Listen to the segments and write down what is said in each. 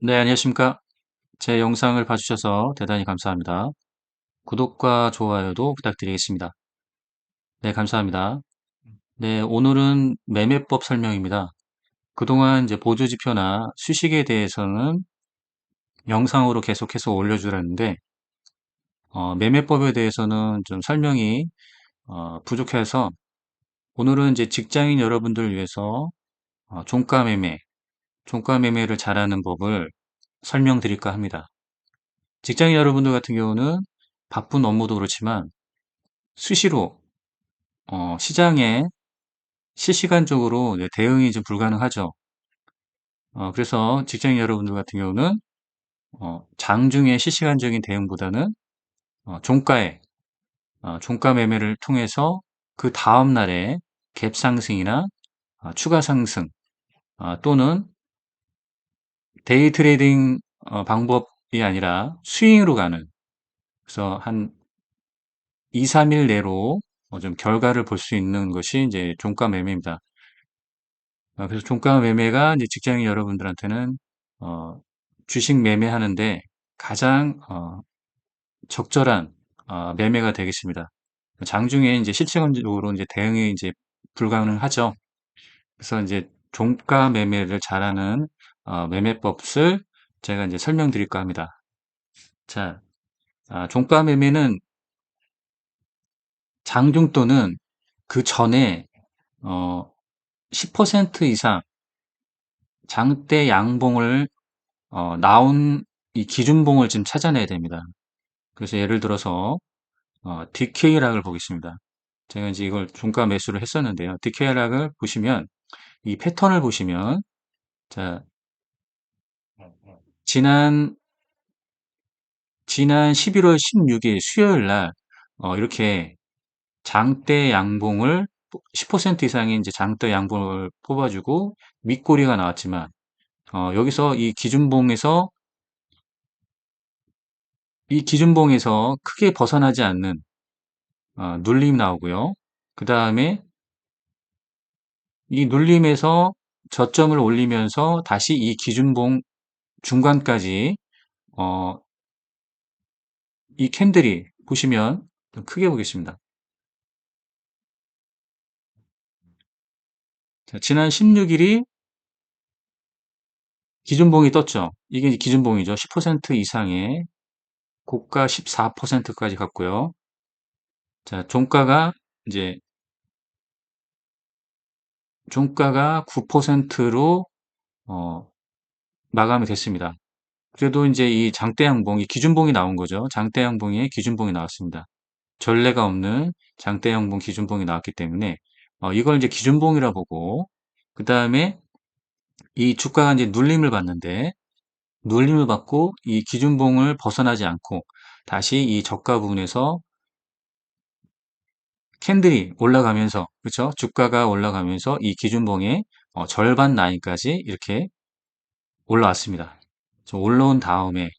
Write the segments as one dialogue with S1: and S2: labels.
S1: 네, 안녕하십니까. 제 영상을 봐주셔서 대단히 감사합니다. 구독과 좋아요도 부탁드리겠습니다. 네, 감사합니다. 네, 오늘은 매매법 설명입니다. 그동안 이제 보조지표나 수식에 대해서는 영상으로 계속해서 올려주렸는데, 매매법에 대해서는 좀 설명이 부족해서 오늘은 이제 직장인 여러분들을 위해서 종가 매매, 종가 매매를 잘하는 법을 설명드릴까 합니다. 직장인 여러분들 같은 경우는 바쁜 업무도 그렇지만 수시로 시장에 실시간적으로 대응이 좀 불가능하죠. 그래서 직장인 여러분들 같은 경우는 장중에 실시간적인 대응보다는 종가에 종가 매매를 통해서 그 다음 날에 갭 상승이나 추가 상승 또는 데이 트레이딩 방법이 아니라 스윙으로 가는, 그래서 한 2, 3일 내로 좀 결과를 볼 수 있는 것이 이제 종가 매매입니다. 그래서 종가 매매가 이제 직장인 여러분들한테는 어, 주식 매매하는데 가장 적절한 매매가 되겠습니다. 장중에 이제 실질적으로 이제 대응이 이제 불가능하죠. 그래서 이제 종가 매매를 잘하는 매매법을 제가 이제 설명드릴까 합니다. 자, 종가 매매는 장중 또는 그 전에 어, 10% 이상 장대 양봉을 나온 이 기준봉을 지금 찾아내야 됩니다. 그래서 예를 들어서 DK락을 보겠습니다. 제가 이제 이걸 종가 매수를 했었는데요. DK락을 보시면 이 패턴을 보시면 자 지난 11월 16일 수요일 날 이렇게 장대 양봉을 10% 이상의 이제 장대 양봉을 뽑아주고 윗꼬리가 나왔지만 여기서 이 기준봉에서 크게 벗어나지 않는 눌림 나오고요. 그 다음에 이 눌림에서 저점을 올리면서 다시 이 기준봉 중간까지 어, 이 캔들이 보시면 좀 크게 보겠습니다. 자, 지난 16일이 기준봉이 떴죠. 이게 기준봉이죠. 10% 이상의 고가 14%까지 갔고요. 자, 이제 종가가 9%로 마감이 됐습니다. 그래도 이제 이 장대양봉, 이 기준봉이 나온 거죠. 장대양봉에 기준봉이 나왔습니다. 전례가 없는 장대양봉 기준봉이 나왔기 때문에 이걸 이제 기준봉이라 보고, 그 다음에 이 주가가 이제 눌림을 받는데, 눌림을 받고 이 기준봉을 벗어나지 않고 다시 이 저가 부분에서 캔들이 올라가면서, 그렇죠? 주가가 올라가면서 이 기준봉의 절반 라인까지 이렇게 올라왔습니다. 올라온 다음에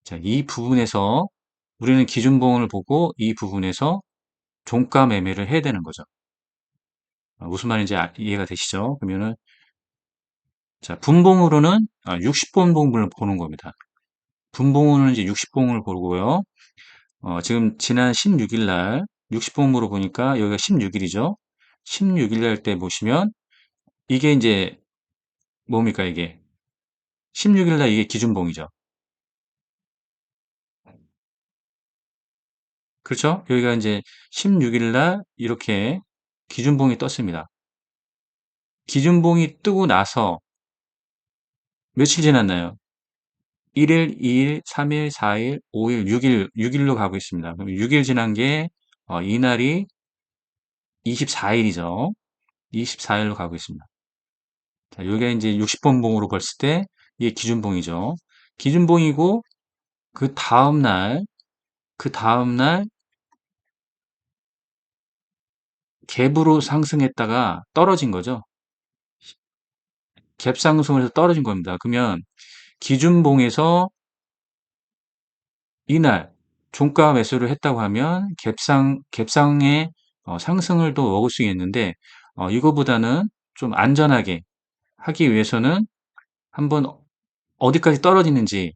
S1: 자, 이 부분에서 우리는 기준봉을 보고 이 부분에서 종가 매매를 해야 되는 거죠. 무슨 말인지 이해가 되시죠? 그러면은 자, 분봉으로는 60번 봉을 보는 겁니다. 분봉으로는 이제 60봉을 보고요. 지금 지난 16일 날 60봉으로 보니까 여기가 16일이죠. 16일 날 때 보시면 이게 이제 뭡니까 이게 16일 날 이게 기준봉이죠. 그렇죠? 여기가 이제 16일 날 이렇게 기준봉이 떴습니다. 기준봉이 뜨고 나서 며칠 지났나요? 1일, 2일, 3일, 4일, 5일, 6일로 가고 있습니다. 그럼 6일 지난 게 이날이 24일이죠. 24일로 가고 있습니다. 자, 요게 이제 60번 봉으로 봤을 때 이게 기준봉이죠. 기준봉이고 그 다음 날, 그 다음 날 갭으로 상승했다가 떨어진 거죠. 갭 상승을 해서 떨어진 겁니다. 그러면 기준봉에서 이날 종가 매수를 했다고 하면 갭상의 상승을 또 먹을 수 있는데 이거보다는 좀 안전하게 하기 위해서는 한번 어디까지 떨어지는지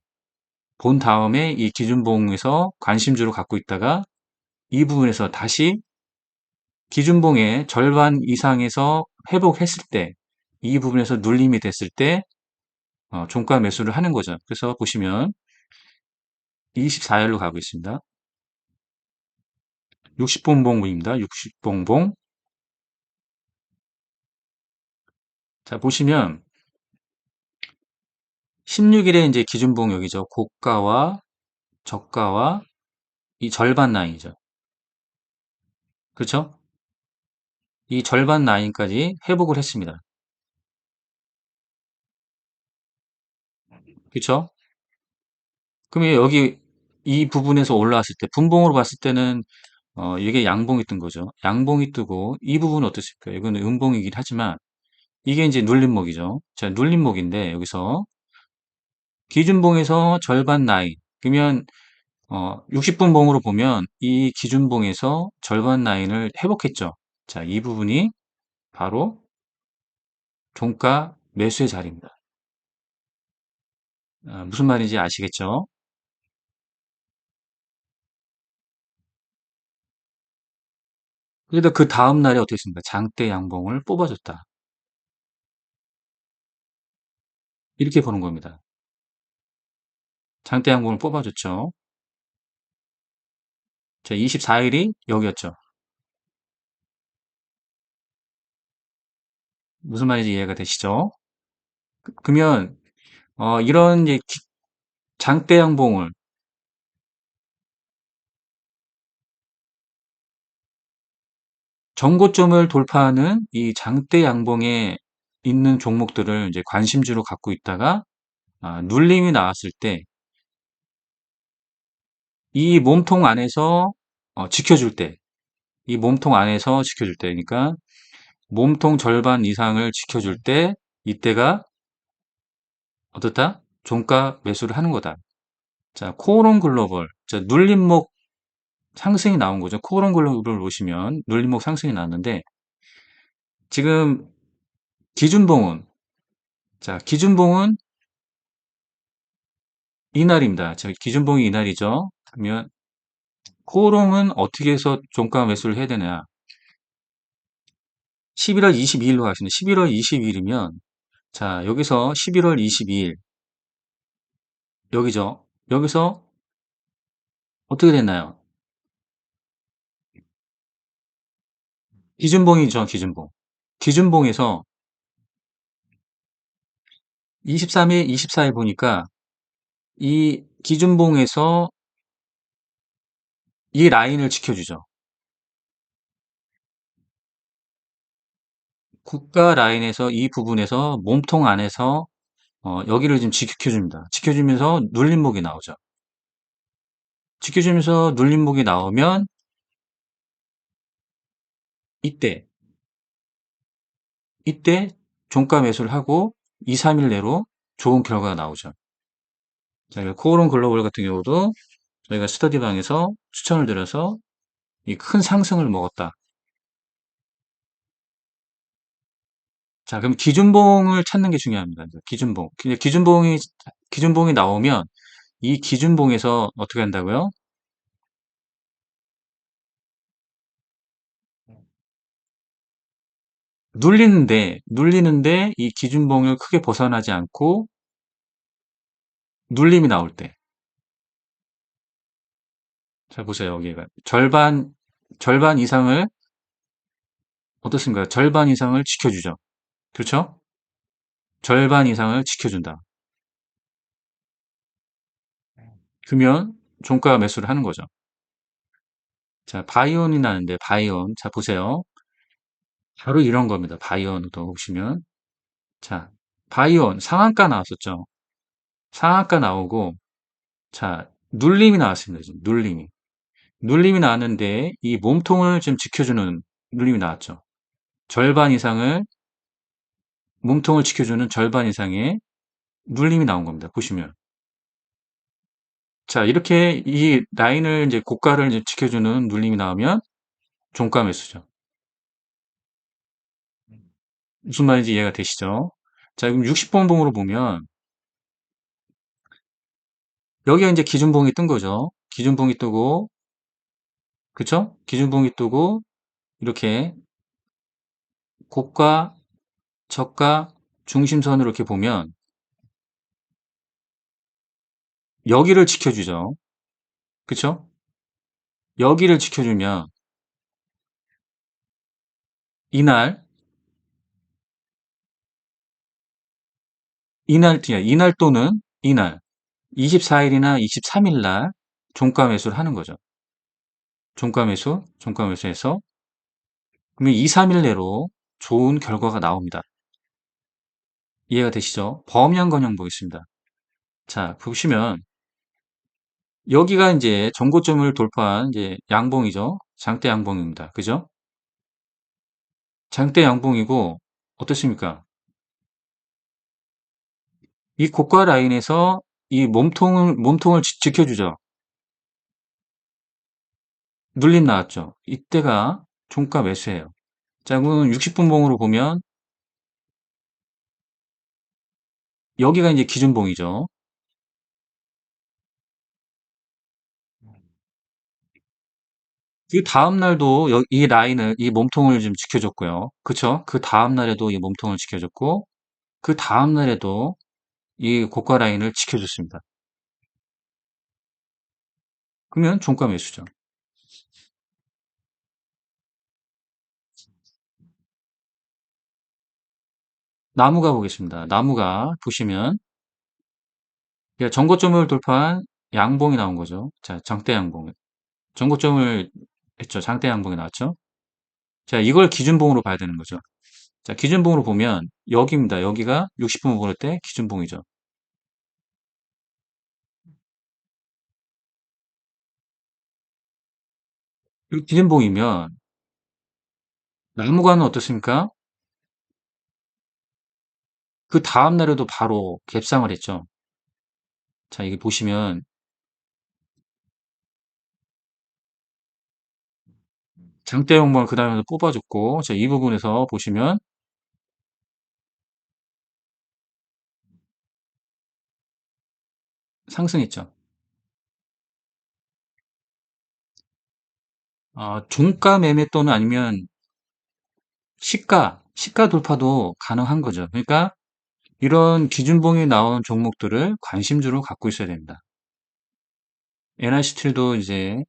S1: 본 다음에 이 기준봉에서 관심주를 갖고 있다가 이 부분에서 다시 기준봉의 절반 이상에서 회복했을 때, 이 부분에서 눌림이 됐을 때 종가 매수를 하는 거죠. 그래서 보시면 24일로 가고 있습니다. 60봉봉입니다. 60봉봉. 자, 보시면 16일에 이제 기준봉 여기죠. 고가와 저가와 이 절반 라인이죠. 그렇죠? 이 절반 라인까지 회복을 했습니다. 그렇죠? 그러면 여기 이 부분에서 올라왔을 때 분봉으로 봤을 때는 이게 양봉이 뜬 거죠. 양봉이 뜨고 이 부분은 어떠실까요? 이거는 음봉이긴 하지만 이게 이제 눌림목이죠. 자, 눌림목인데 여기서 기준봉에서 절반 라인 그러면 60분 봉으로 보면 이 기준봉에서 절반 라인을 회복했죠. 자, 이 부분이 바로 종가 매수의 자리입니다. 무슨 말인지 아시겠죠? 그래도 그 다음 날에 어떻게 했습니까? 장대 양봉을 뽑아줬다. 이렇게 보는 겁니다. 장대 양봉을 뽑아줬죠. 자, 24일이 여기였죠. 무슨 말인지 이해가 되시죠? 그러면 이런 이제 장대 양봉을 전고점을 돌파하는 이 장대 양봉에 있는 종목들을 이제 관심주로 갖고 있다가 눌림이 나왔을 때 이 몸통 안에서 지켜줄 때, 이 몸통 안에서 지켜줄 때, 그러니까 몸통 절반 이상을 지켜줄 때 이때가 어떻다? 종가 매수를 하는 거다. 자, 코오롱 글로벌. 자, 눌림목 상승이 나온 거죠. 코오롱 글로벌을 보시면 눌림목 상승이 나왔는데 지금 기준봉은 자, 기준봉은 이날입니다. 자, 기준봉이 이날이죠. 그러면 코오롱은 어떻게 해서 종가 매수를 해야 되냐? 11월 22일로 가겠습니다. 11월 22일이면 자, 여기서 11월 22일 여기죠. 여기서 어떻게 됐나요? 기준봉이죠, 기준봉. 기준봉에서 23일, 24일 보니까 이 기준봉에서 이 라인을 지켜주죠. 국가 라인에서 이 부분에서 몸통 안에서 여기를 지금 지켜줍니다. 지켜주면서 눌림목이 나오죠. 지켜주면서 눌림목이 나오면 이때 이때 종가 매수를 하고 2, 3일 내로 좋은 결과가 나오죠. 자, 코오롱 글로벌 같은 경우도 저희가 스터디방에서 추천을 드려서 이 큰 상승을 먹었다. 자, 그럼 기준봉을 찾는 게 중요합니다. 이제 기준봉. 기준봉이 나오면 이 기준봉에서 어떻게 한다고요? 눌리는데 이 기준봉을 크게 벗어나지 않고 눌림이 나올 때. 자, 보세요. 여기가 절반 이상을 어떻습니까? 절반 이상을 지켜주죠. 그렇죠? 절반 이상을 지켜준다. 그러면 종가 매수를 하는 거죠. 자, 바이온이 나는데 바이온. 자, 보세요. 바로 이런 겁니다. 바이온도 보시면. 자, 바이온 상한가 나왔었죠. 상한가 나오고 자, 눌림이 나왔습니다. 지금 눌림이. 눌림이 나왔는데 이 몸통을 좀 지켜주는 눌림이 나왔죠. 절반 이상을 몸통을 지켜주는 절반 이상의 눌림이 나온 겁니다. 보시면. 자, 이렇게 이 라인을 이제 고가를 이제 지켜주는 눌림이 나오면 종가 매수죠. 무슨 말인지 이해가 되시죠? 자, 그럼 60번 봉으로 보면 여기가 이제 기준봉이 뜬 거죠. 기준봉이 뜨고, 그쵸? 기준봉이 뜨고, 이렇게 고가, 저가, 중심선으로 이렇게 보면, 여기를 지켜주죠. 그쵸? 여기를 지켜주면, 이날, 이날 또는 이날, 24일이나 23일 날 종가 매수를 하는 거죠. 종가 매수해서, 그러면 2, 3일 내로 좋은 결과가 나옵니다. 이해가 되시죠? 범위한 건형 보겠습니다. 자, 보시면, 여기가 이제 전고점을 돌파한 이제 양봉이죠. 장대 양봉입니다. 그죠? 장대 양봉이고, 어떻습니까? 이 고가 라인에서 이 몸통을 지켜주죠. 눌림 나왔죠. 이때가 종가 매수예요. 자, 그러면 60분봉으로 보면, 여기가 이제 기준봉이죠. 그 다음 날도 이 라인을, 이 몸통을 좀 지켜줬고요. 그쵸? 그 다음 날에도 이 몸통을 지켜줬고, 그 다음 날에도 이 고가 라인을 지켜줬습니다. 그러면 종가 매수죠. 나무가 보겠습니다. 나무가 보시면 전고점을 돌파한 양봉이 나온 거죠. 자, 장대 양봉. 전고점을 했죠. 장대 양봉이 나왔죠. 자, 이걸 기준봉으로 봐야 되는 거죠. 자, 기준봉으로 보면 여기입니다. 여기가 60분 보낼 때 기준봉이죠. 이 기준봉이면 나무가는 어떻습니까? 그 다음 날에도 바로 갭상을 했죠. 자, 이게 보시면 장대 양봉을 그 다음에 뽑아줬고, 자, 이 부분에서 보시면 상승했죠. 종가 매매 또는 아니면 시가 돌파도 가능한 거죠. 그러니까 이런 기준봉이 나온 종목들을 관심주로 갖고 있어야 됩니다. NICT도 이제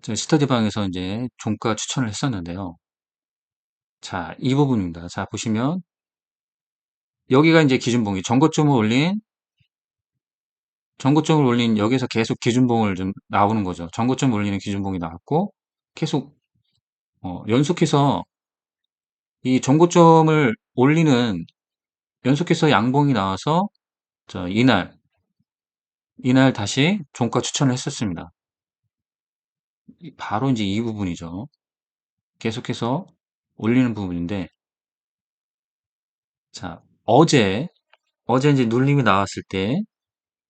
S1: 저 스터디방에서 이제 종가 추천을 했었는데요. 자, 이 부분입니다. 자, 보시면 여기가 이제 기준봉이 전고점을 올린 여기서 계속 기준봉을 좀 나오는 거죠. 전고점 올리는 기준봉이 나왔고 계속 연속해서 이 전고점을 올리는 연속해서 양봉이 나와서 저 이날 다시 종가 추천을 했었습니다. 바로 이제 이 부분이죠. 계속해서 올리는 부분인데, 자, 어제 이제 눌림이 나왔을 때,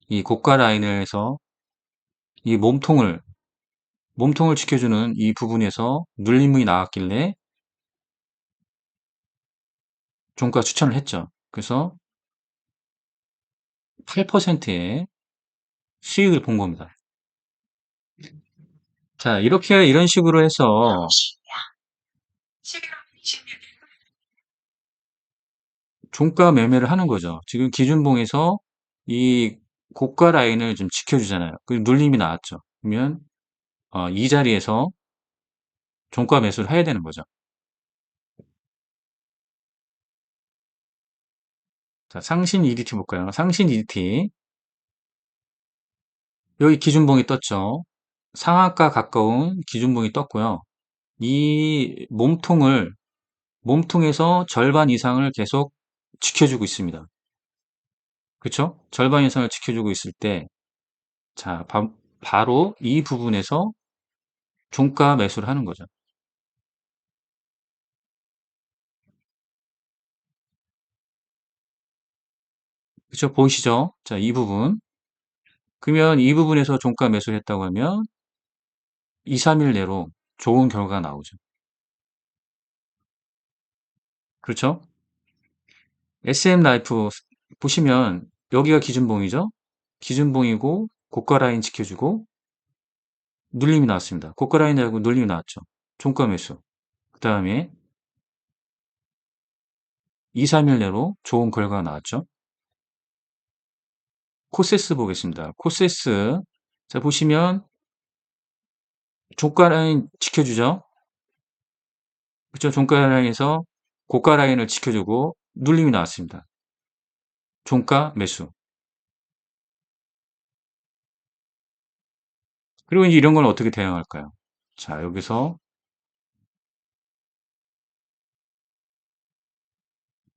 S1: 이 고가 라인에서 이 몸통을 지켜주는 이 부분에서 눌림이 나왔길래 종가 추천을 했죠. 그래서 8%의 수익을 본 겁니다. 자, 이런 식으로 해서 종가 매매를 하는 거죠. 지금 기준봉에서 이 고가 라인을 좀 지켜주잖아요. 그 눌림이 나왔죠. 그러면 이 자리에서 종가 매수를 해야 되는 거죠. 자, 상신 EDT 볼까요? 상신 EDT. 여기 기준봉이 떴죠. 상한가 가까운 기준봉이 떴고요. 이 몸통에서 절반 이상을 계속 지켜주고 있습니다. 그쵸? 절반 이상을 지켜주고 있을 때, 자, 바로 이 부분에서 종가 매수를 하는 거죠. 그쵸? 보이시죠? 자, 이 부분. 그러면 이 부분에서 종가 매수를 했다고 하면 2, 3일 내로 좋은 결과가 나오죠. 그렇죠? SM 라이프 보시면 여기가 기준봉이죠. 기준봉이고 고가 라인 지켜주고 눌림이 나왔습니다. 고가 라인하고 눌림이 나왔죠. 종가 매수. 그 다음에 2, 3일 내로 좋은 결과가 나왔죠. 코세스 보겠습니다. 코세스. 자, 보시면 종가 라인 지켜주죠. 그쵸? 종가 라인에서 고가 라인을 지켜주고 눌림이 나왔습니다. 종가 매수. 그리고 이제 이런 걸 어떻게 대응할까요? 자, 여기서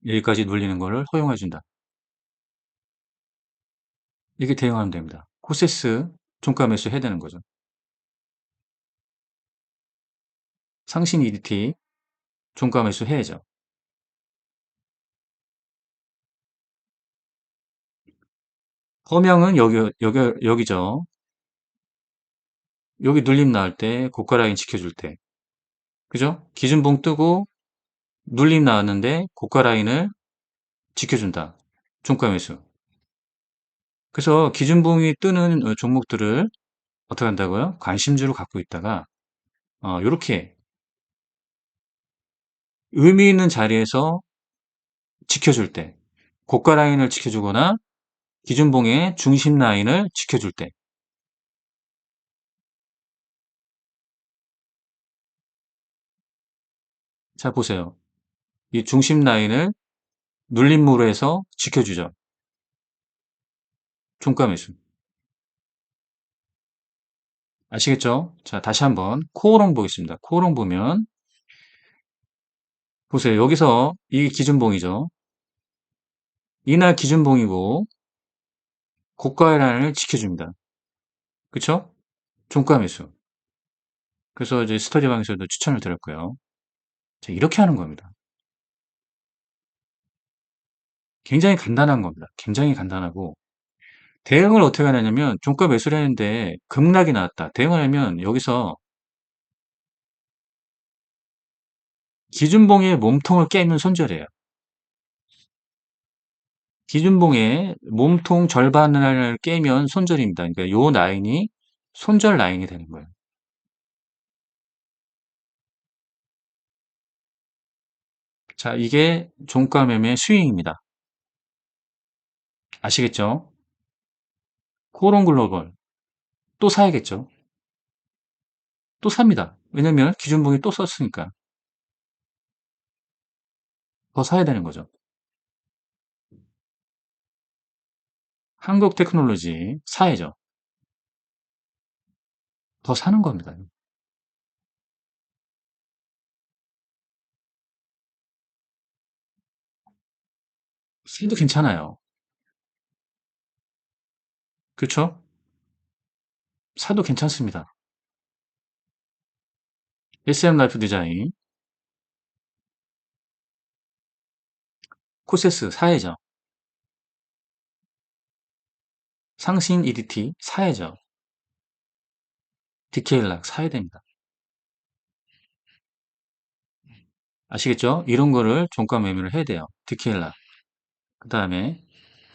S1: 여기까지 눌리는 거를 허용해준다. 이렇게 대응하면 됩니다. 코세스 종가 매수 해야 되는 거죠. 상신 EDT 종가 매수 해야죠. 허명은 여기죠. 여기 눌림 나올 때 고가 라인 지켜줄 때. 그죠? 기준봉 뜨고 눌림 나왔는데 고가 라인을 지켜준다. 종가 매수. 그래서 기준봉이 뜨는 종목들을 어떻게 한다고요? 관심주를 갖고 있다가 이렇게 의미 있는 자리에서 지켜줄 때, 고가 라인을 지켜주거나 기준봉의 중심 라인을 지켜줄 때. 자, 보세요. 이 중심 라인을 눌림으로 해서 지켜주죠. 종가 매수. 아시겠죠? 자, 다시 한번 코어롱 보겠습니다. 코어롱 보면 보세요. 여기서 이 기준봉이죠. 이날 기준봉이고 고가 라인을 지켜줍니다. 그쵸? 종가 매수. 그래서 이제 스터디방에서도 추천을 드렸고요. 자, 이렇게 하는 겁니다. 굉장히 간단한 겁니다. 굉장히 간단하고 대응을 어떻게 하냐면 종가 매수를 했는데 급락이 나왔다. 대응을 하면 여기서 기준봉의 몸통을 깨면 손절이에요. 기준봉의 몸통 절반을 깨면 손절입니다. 그러니까 요 라인이 손절 라인이 되는 거예요. 자, 이게 종가 매매 스윙입니다. 아시겠죠? 코론 글로벌 또 사야겠죠? 또 삽니다. 왜냐면 기준봉이 또 썼으니까 더 사야 되는 거죠. 한국 테크놀로지 사야죠. 더 사는 겁니다. 사도 괜찮아요. 그렇죠? 사도 괜찮습니다. SM 라이프 디자인, 코세스 사야죠. 상신 EDT 사야죠. 디케일락 사야 됩니다. 아시겠죠? 이런 거를 종가 매매를 해야 돼요. 디케일락. 그 다음에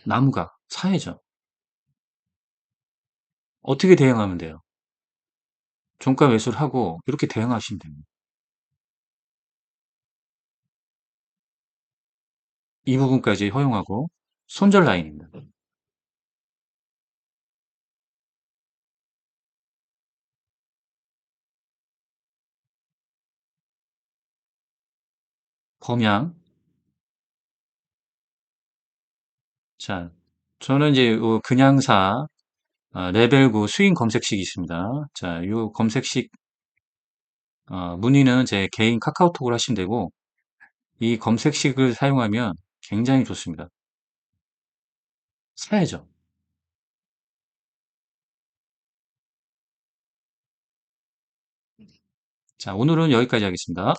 S1: 나무가 사야죠. 어떻게 대응하면 돼요? 종가 매수를 하고 이렇게 대응하시면 됩니다. 이 부분까지 허용하고 손절 라인입니다. 범양. 자, 저는 이제 그냥사 레벨 9 스윙 검색식이 있습니다. 자, 이 검색식 문의는 제 개인 카카오톡으로 하시면 되고 이 검색식을 사용하면 굉장히 좋습니다. 사야죠. 자, 오늘은 여기까지 하겠습니다.